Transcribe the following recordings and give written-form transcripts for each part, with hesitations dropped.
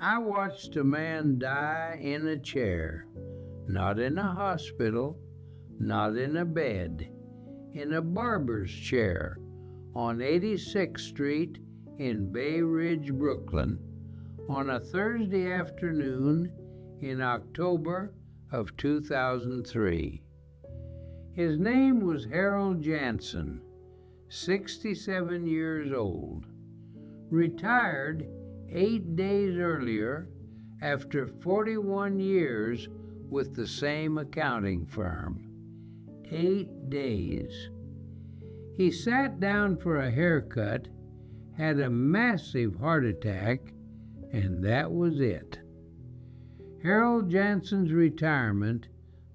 I watched a man die in a chair, not in a hospital, not in a bed, in a barber's chair on 86th Street in Bay Ridge, Brooklyn, on a Thursday afternoon in October of 2003. His name was Harold Jansen, 67 years old, retired 8 days earlier after 41 years with the same accounting firm. 8 days. He sat down for a haircut, had a massive heart attack, and that was it. Harold Jansen's retirement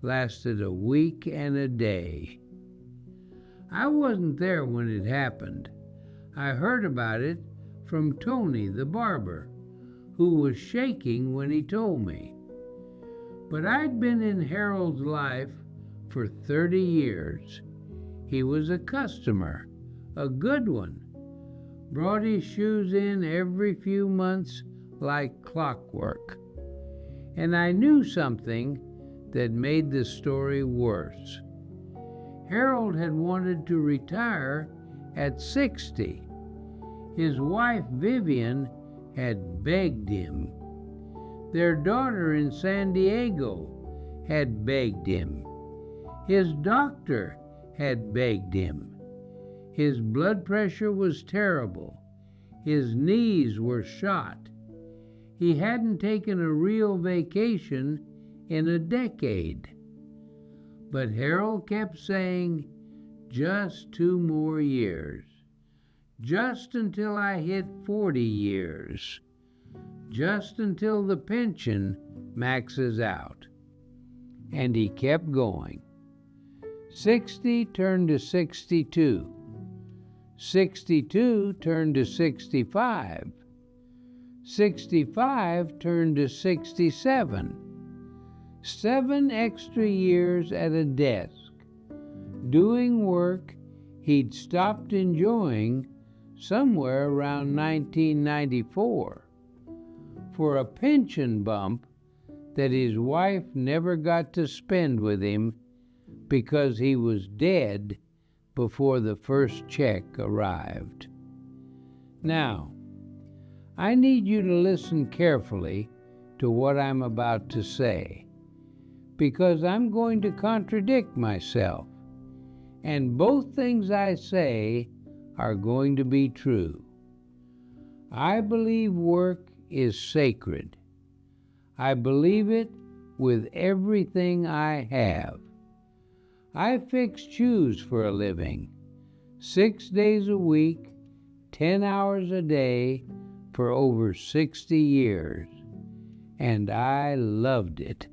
lasted a week and a day. I wasn't there when it happened. I heard about it from Tony, the barber, who was shaking when he told me. But I'd been in Harold's life for 30 years. He was a customer, a good one. Brought his shoes in every few months like clockwork. And I knew something that made the story worse. Harold had wanted to retire at 60. His wife, Vivian, had begged him. Their daughter in San Diego had begged him. His doctor had begged him. His blood pressure was terrible. His knees were shot. He hadn't taken a real vacation in a decade. But Harold kept saying, just 2 more years. Just until I hit 40 years. Just until the pension maxes out. And he kept going. 60 turned to 62. 62 turned to 65. 65 turned to 67. 7 extra years at a desk, doing work he'd stopped enjoying somewhere around 1994, for a pension bump that his wife never got to spend with him because he was dead before the first check arrived. Now, I need you to listen carefully to what I'm about to say, because I'm going to contradict myself, and both things I say are going to be true. I believe work is sacred. I believe it with everything I have. I fix shoes for a living, 6 days a week, 10 hours a day, for over 60 years, and I loved it.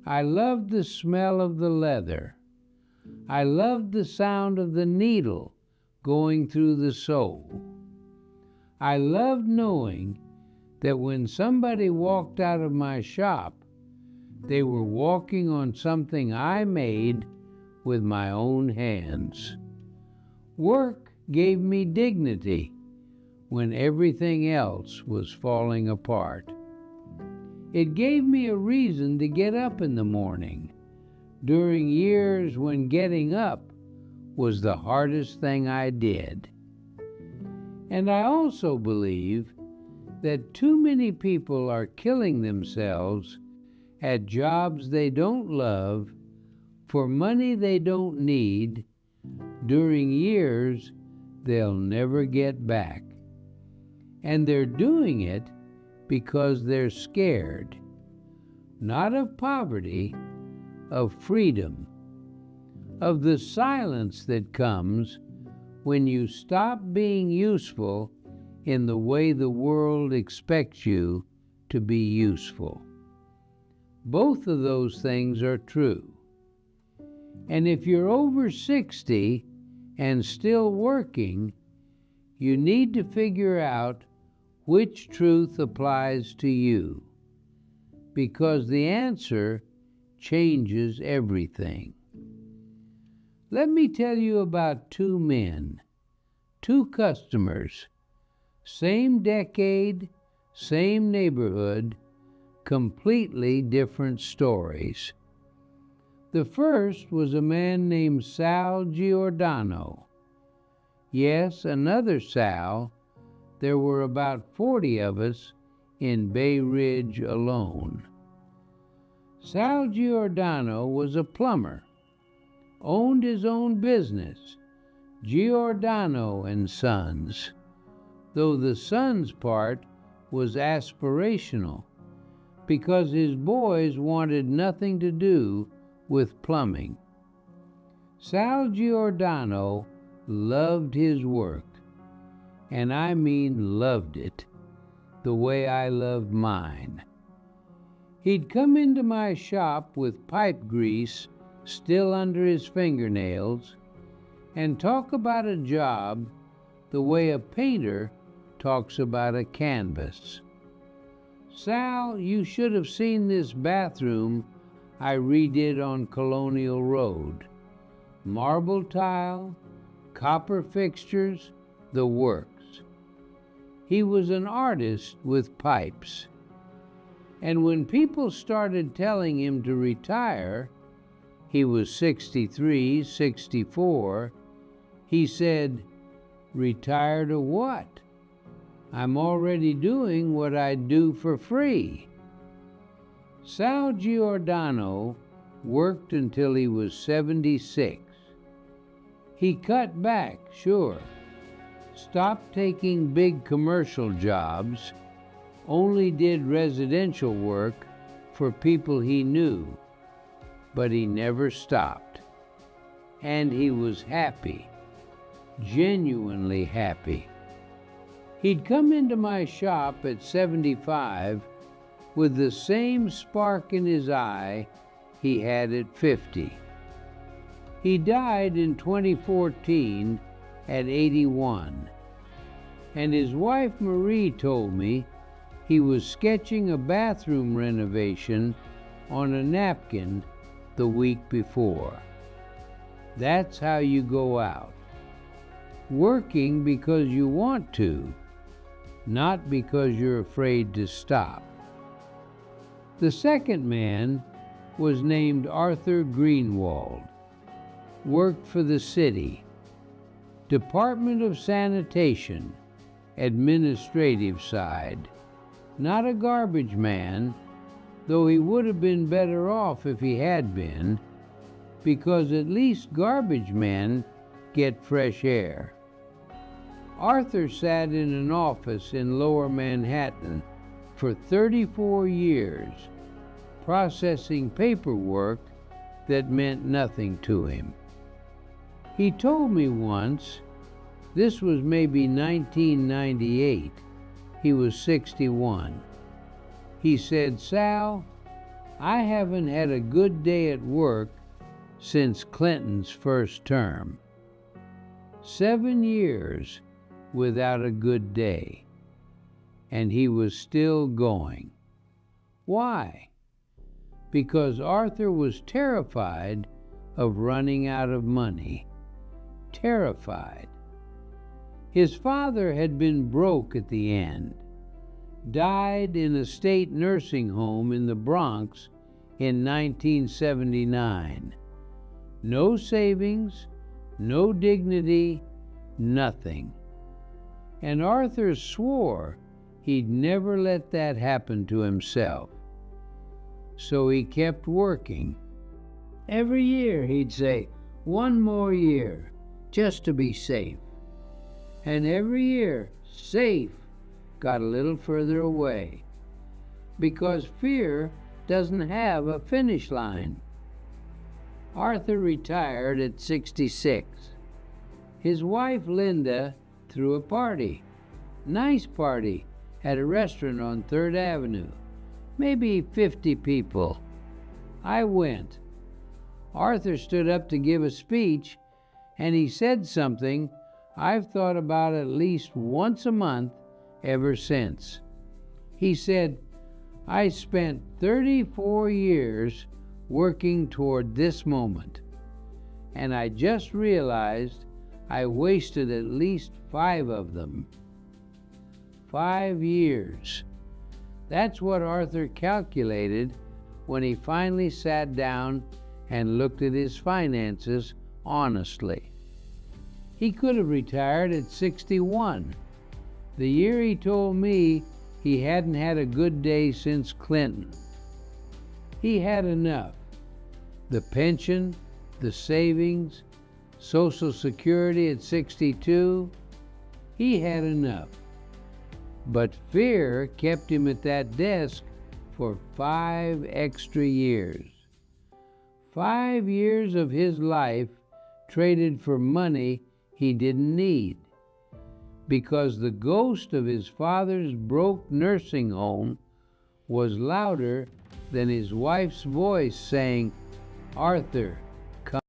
I loved the smell of the leather. I loved the sound of the needle going through the sole. I loved knowing that when somebody walked out of my shop, they were walking on something I made with my own hands. Work gave me dignity when everything else was falling apart. It gave me a reason to get up in the morning during years when getting up was the hardest thing I did. And I also believe that too many people are killing themselves at jobs they don't love for money they don't need during years they'll never get back. And they're doing it because they're scared, not of poverty, of freedom, of the silence that comes when you stop being useful in the way the world expects you to be useful. Both of those things are true. And if you're over 60 and still working, you need to figure out which truth applies to you, because the answer changes everything. Let me tell you about 2 men, 2 customers, same decade, same neighborhood, completely different stories. The first was a man named Sal Giordano. Yes, another Sal. There were about 40 of us in Bay Ridge alone. Sal Giordano was a plumber, owned his own business, Giordano and Sons, though the Sons part was aspirational because his boys wanted nothing to do with plumbing. Sal Giordano loved his work, and I mean loved it, the way I loved mine. He'd come into my shop with pipe grease still under his fingernails and talk about a job the way a painter talks about a canvas. Sal, you should have seen this bathroom I redid on Colonial Road. Marble tile, copper fixtures, the works. He was an artist with pipes. And when people started telling him to retire, he was 63, 64, he said, "Retire to what? I'm already doing what I do for free." Sal Giordano worked until he was 76. He cut back, sure, stopped taking big commercial jobs, only did residential work for people he knew, but he never stopped. And he was happy, genuinely happy. He'd come into my shop at 75 with the same spark in his eye he had at 50. He died in 2014 at 81, and his wife Marie told me he was sketching a bathroom renovation on a napkin the week before. That's how you go out. Working because you want to, not because you're afraid to stop. The second man was named Arthur Greenwald. Worked for the city, Department of Sanitation, administrative side. Not a garbage man, though he would have been better off if he had been, because at least garbage men get fresh air. Arthur sat in an office in Lower Manhattan for 34 years, processing paperwork that meant nothing to him. He told me once, this was maybe 1998, he was 61. He said, "Sal, I haven't had a good day at work since Clinton's first term. 7 years without a good day." And he was still going. Why? Because Arthur was terrified of running out of money. Terrified. His father had been broke at the end, died in a state nursing home in the Bronx in 1979. No savings, no dignity, nothing. And Arthur swore he'd never let that happen to himself. So he kept working. Every year he'd say, "One more year, just to be safe." And every year, safe got a little further away, because fear doesn't have a finish line. Arthur retired at 66. His wife, Linda, threw a party. Nice party at a restaurant on 3rd Avenue. Maybe 50 people. I went. Arthur stood up to give a speech, and he said something I've thought about at least once a month ever since. He said, "I spent 34 years working toward this moment, and I just realized I wasted at least 5 of them. 5 years That's what Arthur calculated when he finally sat down and looked at his finances honestly. He could have retired at 61, the year he told me he hadn't had a good day since Clinton. He had enough. The pension, the savings, Social Security at 62, he had enough. But fear kept him at that desk for 5 extra years. 5 years of his life traded for money he didn't need, because the ghost of his father's broke nursing home was louder than his wife's voice saying, "Arthur,